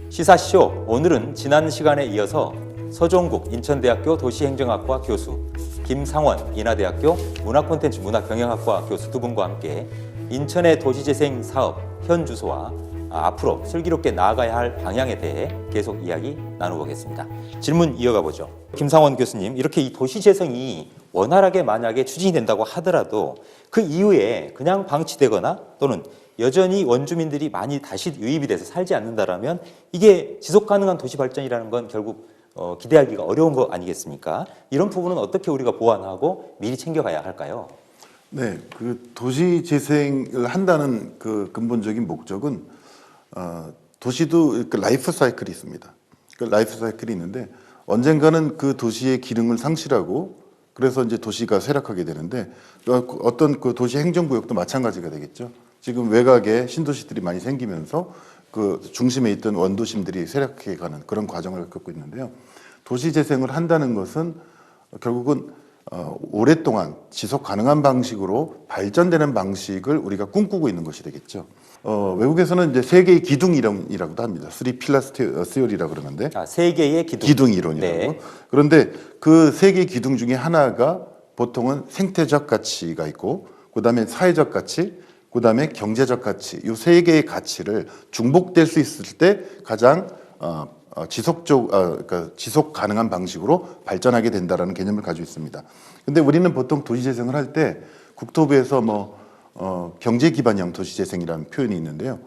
시사쇼, 오늘은 지난 시간에 이어서 서종국 인천대학교 도시행정학과 교수, 김상원 인하대학교 문화콘텐츠문화경영학과 교수 두 분과 함께 인천의 도시재생 사업 현 주소와 앞으로 슬기롭게 나아가야 할 방향에 대해 계속 이야기 나눠보겠습니다. 질문 이어가 보죠. 김상원 교수님, 이렇게 이 도시재생이 원활하게 만약에 추진이 된다고 하더라도 그 이후에 그냥 방치되거나 또는 여전히 원주민들이 많이 다시 유입이 돼서 살지 않는다라면 이게 지속 가능한 도시 발전이라는 건 결국 기대하기가 어려운 거 아니겠습니까? 이런 부분은 어떻게 우리가 보완하고 미리 챙겨가야 할까요? 네, 그 도시 재생을 한다는 그 근본적인 목적은 도시도 그 라이프 사이클이 있습니다. 그 라이프 사이클이 있는데 언젠가는 그 도시의 기능을 상실하고 그래서 이제 도시가 쇠락하게 되는데 어떤 그 도시 행정구역도 마찬가지가 되겠죠. 지금 외곽에 신도시들이 많이 생기면서 그 중심에 있던 원도심들이 쇠락해 가는 그런 과정을 겪고 있는데요. 도시 재생을 한다는 것은 결국은 오랫동안 지속 가능한 방식으로 발전되는 방식을 우리가 꿈꾸고 있는 것이 되겠죠. 외국에서는 이제 세 개의 기둥 이론이라고도 합니다. Three Pillars Theory라고 그러는데. 세 개의 기둥. 기둥 이론이라고. 네. 그런데 그 세 개의 기둥 중에 하나가 보통은 생태적 가치가 있고, 그다음에 사회적 가치, 그다음에 경제적 가치. 이 세 개의 가치를 중복될 수 있을 때 가장 그러니까 지속 가능한 방식으로 발전하게 된다라는 개념을 가지고 있습니다. 근데 우리는 보통 도시 재생을 할 때 국토부에서 경제 기반형 도시 재생이라는 표현이 있는데요.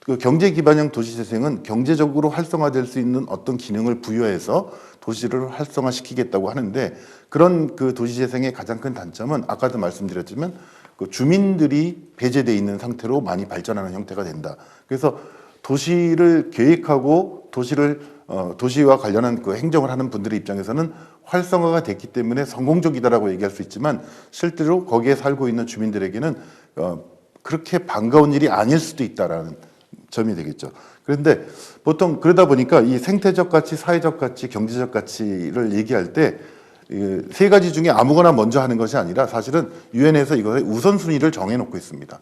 그 경제 기반형 도시 재생은 경제적으로 활성화될 수 있는 어떤 기능을 부여해서 도시를 활성화시키겠다고 하는데, 그런 그 도시 재생의 가장 큰 단점은 아까도 말씀드렸지만 그 주민들이 배제돼 있는 상태로 많이 발전하는 형태가 된다. 그래서 도시를 계획하고 도시와 관련한 그 행정을 하는 분들의 입장에서는 활성화가 됐기 때문에 성공적이다라고 얘기할 수 있지만 실제로 거기에 살고 있는 주민들에게는 그렇게 반가운 일이 아닐 수도 있다라는 점이 되겠죠. 그런데 보통 그러다 보니까 이 생태적 가치, 사회적 가치, 경제적 가치를 얘기할 때 세 가지 중에 아무거나 먼저 하는 것이 아니라 사실은 유엔에서 이것의 우선순위를 정해놓고 있습니다.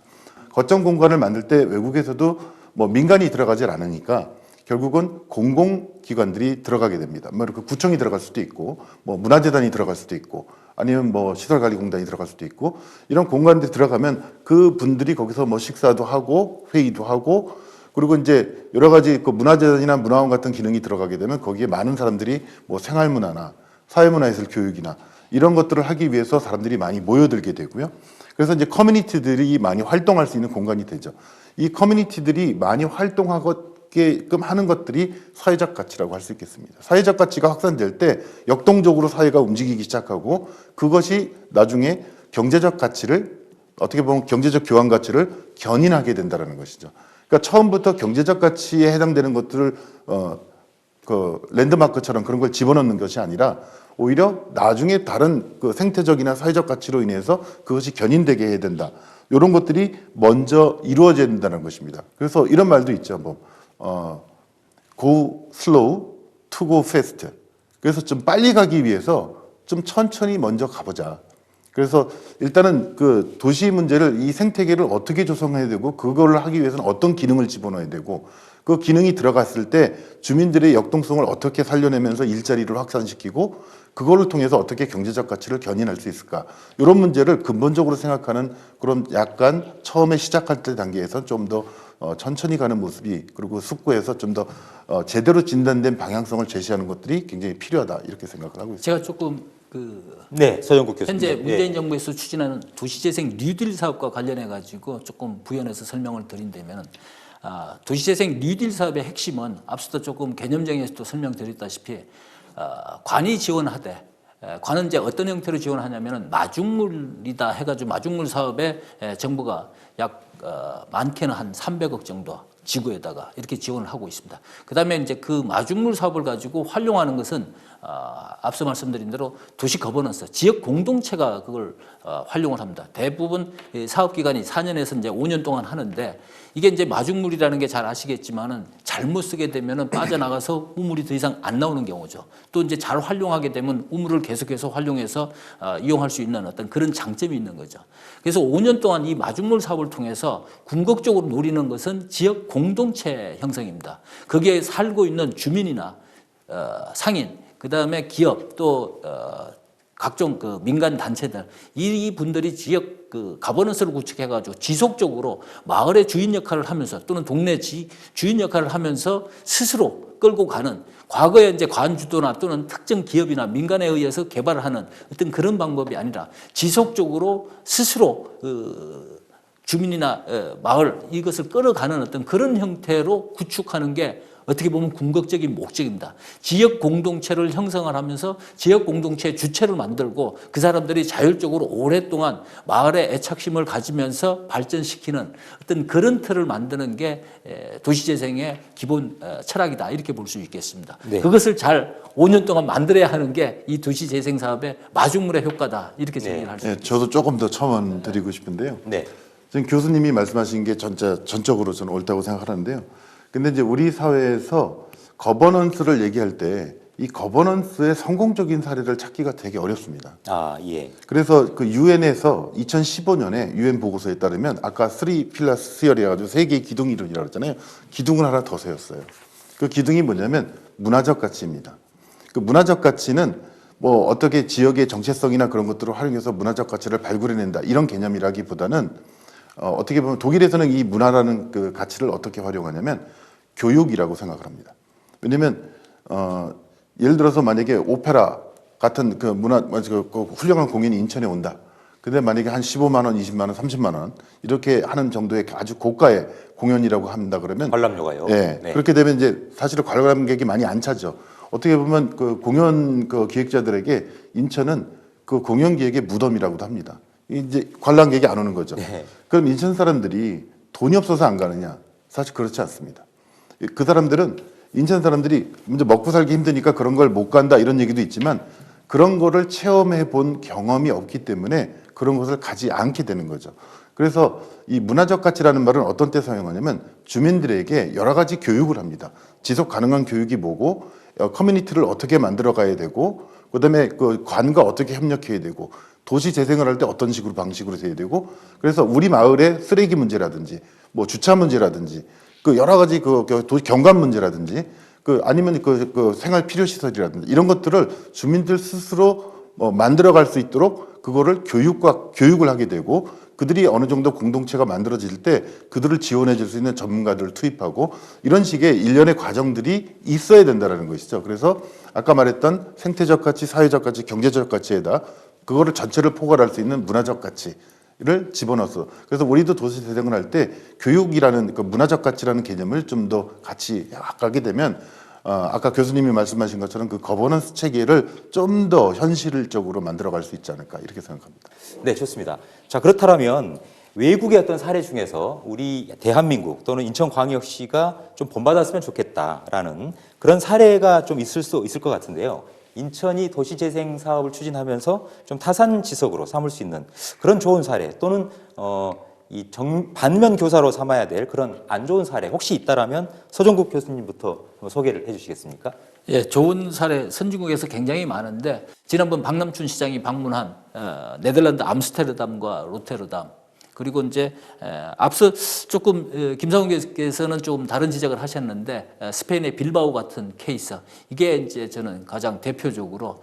거점 공간을 만들 때 외국에서도 민간이 들어가질 않으니까 결국은 공공기관들이 들어가게 됩니다. 그 구청이 들어갈 수도 있고, 문화재단이 들어갈 수도 있고, 아니면 시설관리공단이 들어갈 수도 있고, 이런 공간들이 들어가면 그 분들이 거기서 식사도 하고, 회의도 하고, 그리고 이제 여러 가지 그 문화재단이나 문화원 같은 기능이 들어가게 되면 거기에 많은 사람들이 생활문화나 사회문화예술 교육이나 이런 것들을 하기 위해서 사람들이 많이 모여들게 되고요. 그래서 이제 커뮤니티들이 많이 활동할 수 있는 공간이 되죠. 이 커뮤니티들이 많이 활동하게끔 하는 것들이 사회적 가치라고 할 수 있겠습니다. 사회적 가치가 확산될 때 역동적으로 사회가 움직이기 시작하고, 그것이 나중에 경제적 가치를, 어떻게 보면 경제적 교환 가치를 견인하게 된다는 것이죠. 그러니까 처음부터 경제적 가치에 해당되는 것들을 그 랜드마크처럼 그런 걸 집어넣는 것이 아니라 오히려 나중에 다른 그 생태적이나 사회적 가치로 인해서 그것이 견인되게 해야 된다. 이런 것들이 먼저 이루어져야 된다는 것입니다. 그래서 이런 말도 있죠. go slow to go fast. 그래서 좀 빨리 가기 위해서 좀 천천히 먼저 가보자. 그래서 일단은 그 도시 문제를, 이 생태계를 어떻게 조성해야 되고 그걸 하기 위해서는 어떤 기능을 집어넣어야 되고, 그 기능이 들어갔을 때 주민들의 역동성을 어떻게 살려내면서 일자리를 확산시키고 그거를 통해서 어떻게 경제적 가치를 견인할 수 있을까, 이런 문제를 근본적으로 생각하는 그런 약간 처음에 시작할 때 단계에서 좀 더 천천히 가는 모습이, 그리고 숙고해서 좀 더 제대로 진단된 방향성을 제시하는 것들이 굉장히 필요하다, 이렇게 생각을 하고 있습니다. 제가 조금 서영국 교수님, 현재 문재인 정부에서 추진하는 도시재생 뉴딜 사업과 관련해 가지고 조금 부연해서 설명을 드린다면, 도시재생 뉴딜 사업의 핵심은 앞서도 조금 개념정에서도 설명드렸다시피 관이 지원하되, 관은 이제 어떤 형태로 지원하냐면은 마중물이다 해가지고 마중물 사업에 정부가 약 많게는 한 300억 정도 지구에다가 이렇게 지원을 하고 있습니다. 그다음에 이제 그 마중물 사업을 가지고 활용하는 것은 앞서 말씀드린 대로 도시 거버넌스, 지역 공동체가 그걸 활용을 합니다. 대부분 사업 기간이 4년에서 이제 5년 동안 하는데 이게 이제 마중물이라는 게 잘 아시겠지만은 잘못 쓰게 되면은 빠져나가서 우물이 더 이상 안 나오는 경우죠. 또 이제 잘 활용하게 되면 우물을 계속해서 활용해서 이용할 수 있는 어떤 그런 장점이 있는 거죠. 그래서 5년 동안 이 마중물 사업을 통해서 궁극적으로 노리는 것은 지역 공동체 형성입니다. 거기에 살고 있는 주민이나 상인, 그다음에 기업 또 각종 그 민간 단체들 이 분들이 지역 그 가버넌스를 구축해가지고 지속적으로 마을의 주인 역할을 하면서 또는 동네 주인 역할을 하면서 스스로 끌고 가는 과거에 이제 관주도나 또는 특정 기업이나 민간에 의해서 개발을 하는 어떤 그런 방법이 아니라 지속적으로 스스로 주민이나 마을 이것을 끌어가는 어떤 그런 형태로 구축하는 게 어떻게 보면 궁극적인 목적입니다. 지역 공동체를 형성을 하면서 지역 공동체의 주체를 만들고 그 사람들이 자율적으로 오랫동안 마을의 애착심을 가지면서 발전시키는 어떤 그런 틀을 만드는 게 도시재생의 기본 철학이다 이렇게 볼 수 있겠습니다. 네. 그것을 잘 5년 동안 만들어야 하는 게 이 도시재생 사업의 마중물의 효과다 이렇게 정리를 할 수 있습니다. 저도 조금 더 첨언 드리고 싶은데요. 네. 지금 교수님이 말씀하신 게 전적으로 저는 옳다고 생각하는데요. 근데 이제 우리 사회에서 거버넌스를 얘기할 때 이 거버넌스의 성공적인 사례를 찾기가 되게 어렵습니다. 아, 예. 그래서 그 유엔에서 2015년에 유엔 보고서에 따르면 아까 3 필라스 시어리 해가지고 3개의 기둥 이론이라고 했잖아요. 기둥을 하나 더 세웠어요. 그 기둥이 뭐냐면 문화적 가치입니다. 그 문화적 가치는 뭐 어떻게 지역의 정체성이나 그런 것들을 활용해서 문화적 가치를 발굴해낸다 이런 개념이라기보다는 어떻게 보면 독일에서는 이 문화라는 그 가치를 어떻게 활용하냐면 교육이라고 생각을 합니다. 왜냐면 예를 들어서 만약에 오페라 같은 그 문화 그 훌륭한 공연이 인천에 온다. 근데 만약에 한 15만 원, 20만 원, 30만 원 이렇게 하는 정도의 아주 고가의 공연이라고 한다 그러면 관람료가요. 네. 네. 그렇게 되면 이제 사실은 관람객이 많이 안 차죠. 어떻게 보면 그 공연 그 기획자들에게 인천은 그 공연 기획의 무덤이라고도 합니다. 이제 관람객이 안 오는 거죠. 네. 그럼 인천 사람들이 돈이 없어서 안 가느냐? 사실 그렇지 않습니다. 그 사람들은 인천 사람들이 먼저 먹고 살기 힘드니까 그런 걸 못 간다 이런 얘기도 있지만 그런 거를 체험해 본 경험이 없기 때문에 그런 것을 가지 않게 되는 거죠. 그래서 이 문화적 가치라는 말은 어떤 때 사용하냐면 주민들에게 여러 가지 교육을 합니다. 지속 가능한 교육이 뭐고 커뮤니티를 어떻게 만들어 가야 되고 그다음에 그 관과 어떻게 협력해야 되고 도시 재생을 할 때 어떤 식으로 방식으로 해야 되고 그래서 우리 마을의 쓰레기 문제라든지 뭐 주차 문제라든지 그 여러 가지 그 도시 경관 문제라든지 그 아니면 그 생활 필요 시설이라든지 이런 것들을 주민들 스스로 만들어 갈 수 있도록 그거를 교육을 하게 되고 그들이 어느 정도 공동체가 만들어질 때 그들을 지원해 줄 수 있는 전문가들을 투입하고 이런 식의 일련의 과정들이 있어야 된다는 것이죠. 그래서 아까 말했던 생태적 가치, 사회적 가치, 경제적 가치에다 그거를 전체를 포괄할 수 있는 문화적 가치를 집어넣어서 그래서 우리도 도시 재생을 할 때 교육이라는 그 문화적 가치라는 개념을 좀 더 같이 가게 되면 아까 교수님이 말씀하신 것처럼 그 거버넌스 체계를 좀 더 현실적으로 만들어갈 수 있지 않을까 이렇게 생각합니다. 네, 좋습니다. 자, 그렇다면 외국의 어떤 사례 중에서 우리 대한민국 또는 인천광역시가 좀 본받았으면 좋겠다라는 그런 사례가 좀 있을 수 있을 것 같은데요. 인천이 도시재생 사업을 추진하면서 좀 타산지석으로 삼을 수 있는 그런 좋은 사례 또는 반면 교사로 삼아야 될 그런 안 좋은 사례 혹시 있다라면 서정국 교수님부터 소개를 해주시겠습니까? 예, 좋은 사례 선진국에서 굉장히 많은데 지난번 박남춘 시장이 방문한 네덜란드 암스테르담과 로테르담 그리고 이제 앞서 조금 김상훈께서는 조금 다른 지적을 하셨는데 스페인의 빌바오 같은 케이스 이게 이제 저는 가장 대표적으로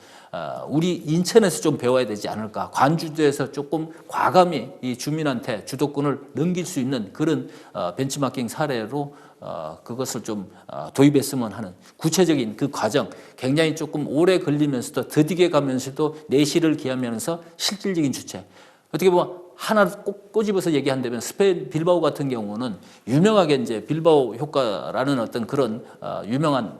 우리 인천에서 좀 배워야 되지 않을까 관주도에서 조금 과감히 이 주민한테 주도권을 넘길 수 있는 그런 벤치마킹 사례로 그것을 좀 도입했으면 하는 구체적인 그 과정 굉장히 조금 오래 걸리면서도 더디게 가면서도 내실을 기하면서 실질적인 주체 어떻게 보면 하나 꼭 꼬집어서 얘기한다면 스페인 빌바오 같은 경우는 유명하게 이제 빌바오 효과라는 어떤 그런 유명한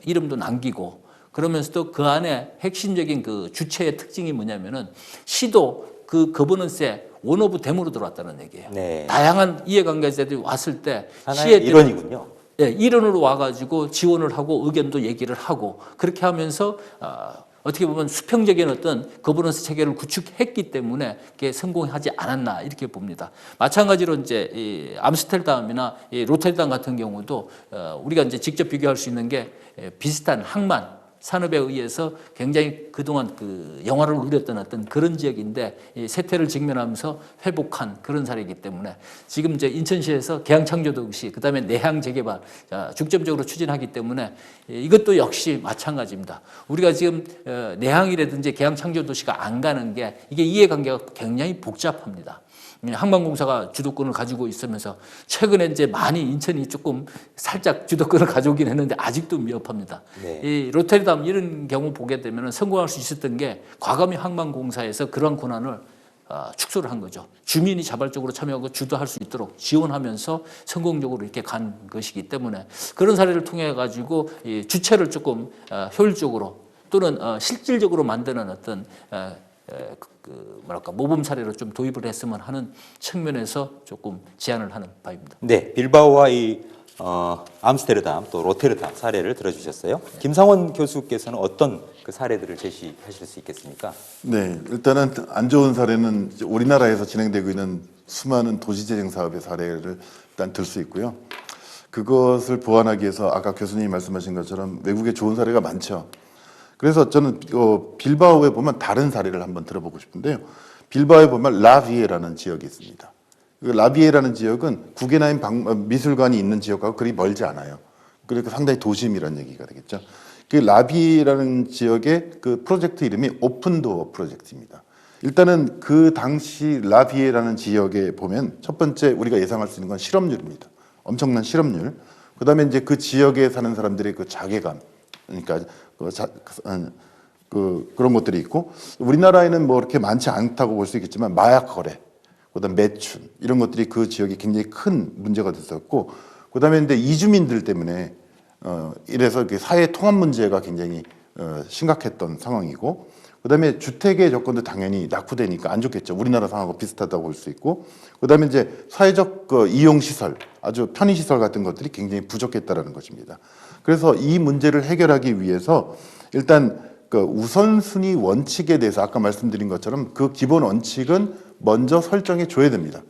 이름도 남기고 그러면서도 그 안에 핵심적인 그 주체의 특징이 뭐냐면은 시도 그 거버넌스에 원오브 댐으로 들어왔다는 얘기예요. 네. 다양한 이해관계자들이 왔을 때 하나의 일원이군요. 예, 일원으로 와가지고 지원을 하고 의견도 얘기를 하고 그렇게 하면서 어떻게 보면 수평적인 어떤 거버넌스 체계를 구축했기 때문에 그게 성공하지 않았나 이렇게 봅니다. 마찬가지로 이제 이 암스테르담이나 이 로테르담 같은 경우도 우리가 이제 직접 비교할 수 있는 게 비슷한 항만 산업에 의해서 굉장히 그동안 그 영화를 누렸던 어떤 그런 지역인데 이 세태를 직면하면서 회복한 그런 사례이기 때문에 지금 이제 인천시에서 계양창조도시 그다음에 내향 재개발 중점적으로 추진하기 때문에 이것도 역시 마찬가지입니다. 우리가 지금 내향이라든지 계양창조도시가 안 가는 게 이게 이해관계가 굉장히 복잡합니다. 항만공사가 주도권을 가지고 있으면서 최근에 이제 많이 인천이 조금 살짝 주도권을 가져오긴 했는데 아직도 미흡합니다. 네. 이 로테르담 이런 경우 보게 되면 성공할 수 있었던 게 과감히 항만공사에서 그런 권한을 축소를 한 거죠. 주민이 자발적으로 참여하고 주도할 수 있도록 지원하면서 성공적으로 이렇게 간 것이기 때문에 그런 사례를 통해 가지고 이 주체를 조금 효율적으로 또는 실질적으로 만드는 어떤 모범 사례로 좀 도입을 했으면 하는 측면에서 조금 제안을 하는 바입니다. 네, 빌바오와 이 암스테르담 또 로테르담 사례를 들어주셨어요. 김상원 교수께서는 어떤 그 사례들을 제시하실 수 있겠습니까? 네, 일단은 안 좋은 사례는 이제 우리나라에서 진행되고 있는 수많은 도시재생 사업의 사례를 일단 들 수 있고요. 그것을 보완하기 위해서 아까 교수님이 말씀하신 것처럼 외국에 좋은 사례가 많죠. 그래서 저는 빌바오에 보면 다른 사례를 한번 들어보고 싶은데요. 빌바오에 보면 라비에라는 지역이 있습니다. 라비에라는 지역은 구겐하임 미술관이 있는 지역하고 그리 멀지 않아요. 그러니까 상당히 도심이라는 얘기가 되겠죠. 그 라비에라는 지역의 그 프로젝트 이름이 오픈도어 프로젝트입니다. 일단은 그 당시 라비에라는 지역에 보면 첫 번째 우리가 예상할 수 있는 건 실업률입니다. 엄청난 실업률. 그다음에 이제 그 지역에 사는 사람들의 그 자괴감. 그러니까 그런 것들이 있고 우리나라에는 뭐 이렇게 많지 않다고 볼 수 있겠지만 마약 거래, 그다음 매춘 이런 것들이 그 지역이 굉장히 큰 문제가 됐었고 그다음에 근데 이주민들 때문에 이래서 사회 통합 문제가 굉장히 심각했던 상황이고 그다음에 주택의 조건도 당연히 낙후되니까 안 좋겠죠. 우리나라 상황하고 비슷하다고 볼 수 있고 그다음에 이제 사회적 이용 시설, 아주 편의 시설 같은 것들이 굉장히 부족했다라는 것입니다. 그래서 이 문제를 해결하기 위해서 일단 그 우선순위 원칙에 대해서 아까 말씀드린 것처럼 그 기본 원칙은 먼저 설정해 줘야 됩니다.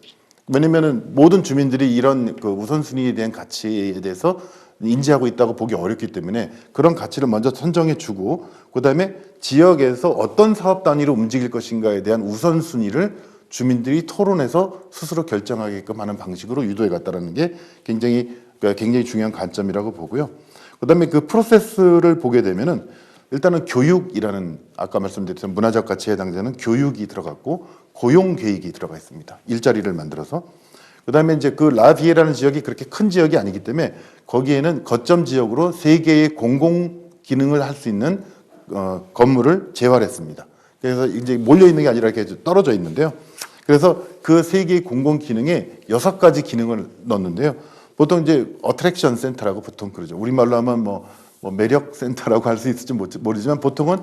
왜냐면은 모든 주민들이 이런 그 우선순위에 대한 가치에 대해서 인지하고 있다고 보기 어렵기 때문에 그런 가치를 먼저 선정해 주고 그다음에 지역에서 어떤 사업 단위로 움직일 것인가에 대한 우선순위를 주민들이 토론해서 스스로 결정하게끔 하는 방식으로 유도해 갔다는 게 굉장히 중요한 관점이라고 보고요. 그다음에 그 프로세스를 보게 되면은 일단은 교육이라는 아까 말씀드렸던 문화적 가치에 해당되는 교육이 들어갔고 고용 계획이 들어가 있습니다. 일자리를 만들어서 그다음에 이제 그 라비에라는 지역이 그렇게 큰 지역이 아니기 때문에 거기에는 거점 지역으로 3개의 공공 기능을 할 수 있는 건물을 재활했습니다. 그래서 이제 몰려 있는 게 아니라 이렇게 떨어져 있는데요. 그래서 그 3개의 공공 기능에 6가지 기능을 넣었는데요. 보통 이제 어트랙션 센터라고 보통 그러죠. 우리말로 하면 뭐 매력 센터라고 할 수 있을지 모르지만 보통은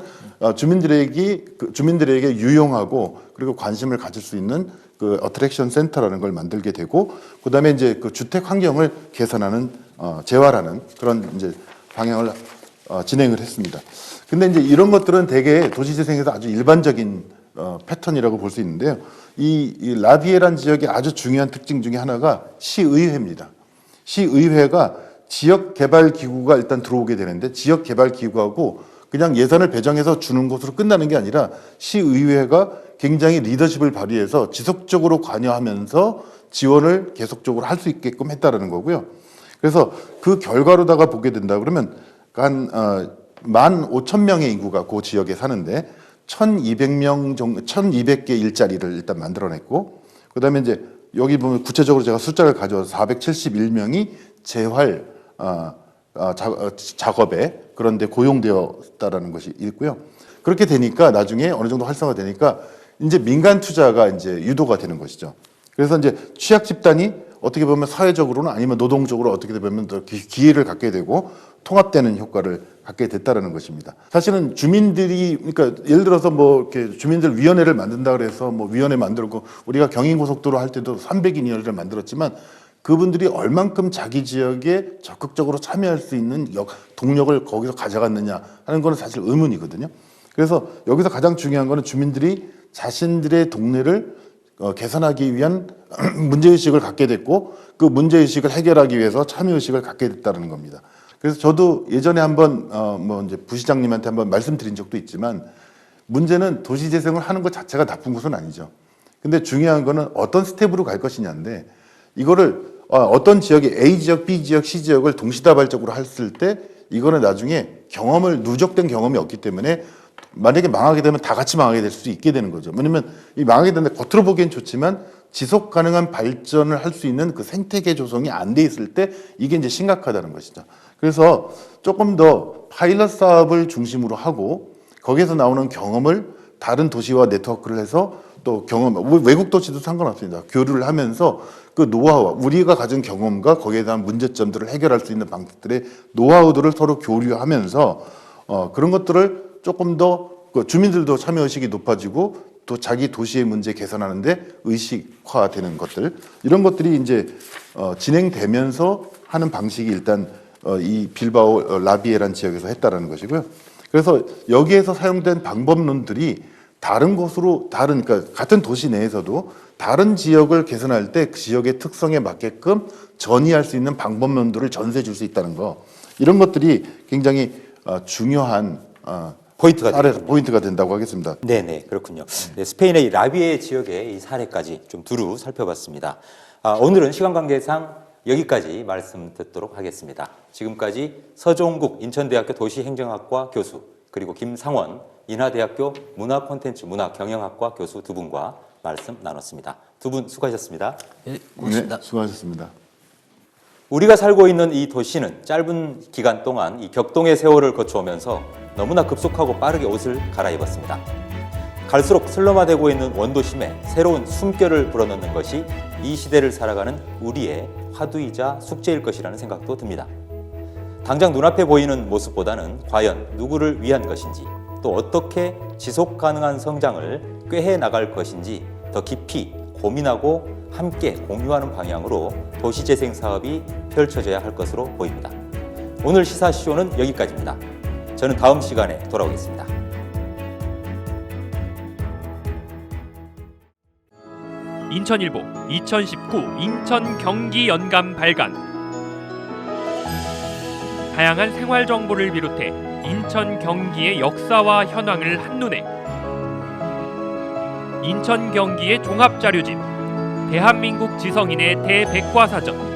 주민들에게 유용하고 그리고 관심을 가질 수 있는 그 어트랙션 센터라는 걸 만들게 되고 그다음에 이제 그 주택 환경을 개선하는 재활하는 그런 이제 방향을 진행을 했습니다. 근데 이제 이런 것들은 대개 도시재생에서 아주 일반적인 패턴이라고 볼 수 있는데요. 이 라비에란 지역의 아주 중요한 특징 중에 하나가 시의회입니다. 시의회가 지역개발기구가 일단 들어오게 되는데 지역개발기구하고 그냥 예산을 배정해서 주는 것으로 끝나는 게 아니라 시의회가 굉장히 리더십을 발휘해서 지속적으로 관여하면서 지원을 계속적으로 할 수 있게끔 했다라는 거고요. 그래서 그 결과로다가 보게 된다 그러면 한 15,000명의 인구가 그 지역에 사는데 1,200명 정도, 1,200개 일자리를 일단 만들어냈고 그다음에 이제 여기 보면 구체적으로 제가 숫자를 가져와서 471명이 재활 작업에 그런데 고용되었다라는 것이 있고요. 그렇게 되니까 나중에 어느 정도 활성화되니까 이제 민간 투자가 이제 유도가 되는 것이죠. 그래서 이제 취약 집단이 어떻게 보면 사회적으로는 아니면 노동적으로 어떻게 보면 더 기회를 갖게 되고 통합되는 효과를 갖게 됐다라는 것입니다. 사실은 주민들이 그러니까 예를 들어서 뭐 이렇게 주민들 위원회를 만든다 그래서 뭐 위원회 만들고 우리가 경인고속도로 할 때도 300인 위원회를 만들었지만 그분들이 얼만큼 자기 지역에 적극적으로 참여할 수 있는 동력을 거기서 가져갔느냐 하는 거는 사실 의문이거든요. 그래서 여기서 가장 중요한 거는 주민들이 자신들의 동네를 개선하기 위한 문제의식을 갖게 됐고 그 문제의식을 해결하기 위해서 참여의식을 갖게 됐다는 겁니다. 그래서 저도 예전에 한번 뭐 이제 부시장님한테 한번 말씀드린 적도 있지만 문제는 도시재생을 하는 것 자체가 나쁜 것은 아니죠. 근데 중요한 거는 어떤 스텝으로 갈 것이냐인데 이거를 어떤 지역이 A 지역, B 지역, C 지역을 동시다발적으로 했을 때 이거는 나중에 누적된 경험이 없기 때문에 만약에 망하게 되면 다 같이 망하게 될 수도 있게 되는 거죠. 왜냐면 이 망하게 되는데 겉으로 보기엔 좋지만 지속 가능한 발전을 할 수 있는 그 생태계 조성이 안 돼 있을 때 이게 이제 심각하다는 것이죠. 그래서 조금 더 파일럿 사업을 중심으로 하고 거기에서 나오는 경험을 다른 도시와 네트워크를 해서 또 외국 도시도 상관없습니다. 교류를 하면서 그 노하우, 우리가 가진 경험과 거기에 대한 문제점들을 해결할 수 있는 방식들의 노하우들을 서로 교류하면서 그런 것들을 조금 더 주민들도 참여의식이 높아지고 또 자기 도시의 문제 개선하는데 의식화되는 것들 이런 것들이 이제 진행되면서 하는 방식이 일단 이 빌바오 라비에란 지역에서 했다라는 것이고요. 그래서 여기에서 사용된 방법론들이 그러니까 같은 도시 내에서도 다른 지역을 개선할 때 그 지역의 특성에 맞게끔 전이할 수 있는 방법론들을 전수해 줄 수 있다는 거 이런 것들이 굉장히 중요한 포인트가 된다고 하겠습니다. 네네, 그렇군요. 네, 스페인의 라비에 지역의 이 사례까지 좀 두루 살펴봤습니다. 오늘은 시간 관계상 여기까지 말씀 듣도록 하겠습니다. 지금까지 서종국 인천대학교 도시행정학과 교수 그리고 김상원 인하대학교 문화콘텐츠문화경영학과 교수 두 분과 말씀 나눴습니다. 두 분 수고하셨습니다. 네, 고맙습니다. 네, 수고하셨습니다. 우리가 살고 있는 이 도시는 짧은 기간 동안 이 격동의 세월을 거쳐오면서 너무나 급속하고 빠르게 옷을 갈아입었습니다. 갈수록 슬럼화되고 있는 원도심에 새로운 숨결을 불어넣는 것이 이 시대를 살아가는 우리의 화두이자 숙제일 것이라는 생각도 듭니다. 당장 눈앞에 보이는 모습보다는 과연 누구를 위한 것인지 또 어떻게 지속 가능한 성장을 꾀해 나갈 것인지 더 깊이 고민하고 함께 공유하는 방향으로 도시재생 사업이 펼쳐져야 할 것으로 보입니다. 오늘 시사쇼는 여기까지입니다. 저는 다음 시간에 돌아오겠습니다. 인천일보 2019 인천 경기 연감 발간. 다양한 생활 정보를 비롯해 인천 경기의 역사와 현황을 한눈에. 인천 경기의 종합 자료집. 대한민국 지성인의 대백과사전.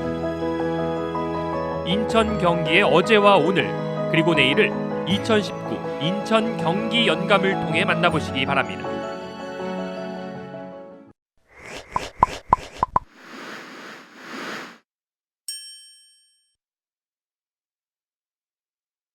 인천 경기의 어제와 오늘 그리고 내일을 2019 인천 경기 연감을 통해 만나보시기 바랍니다.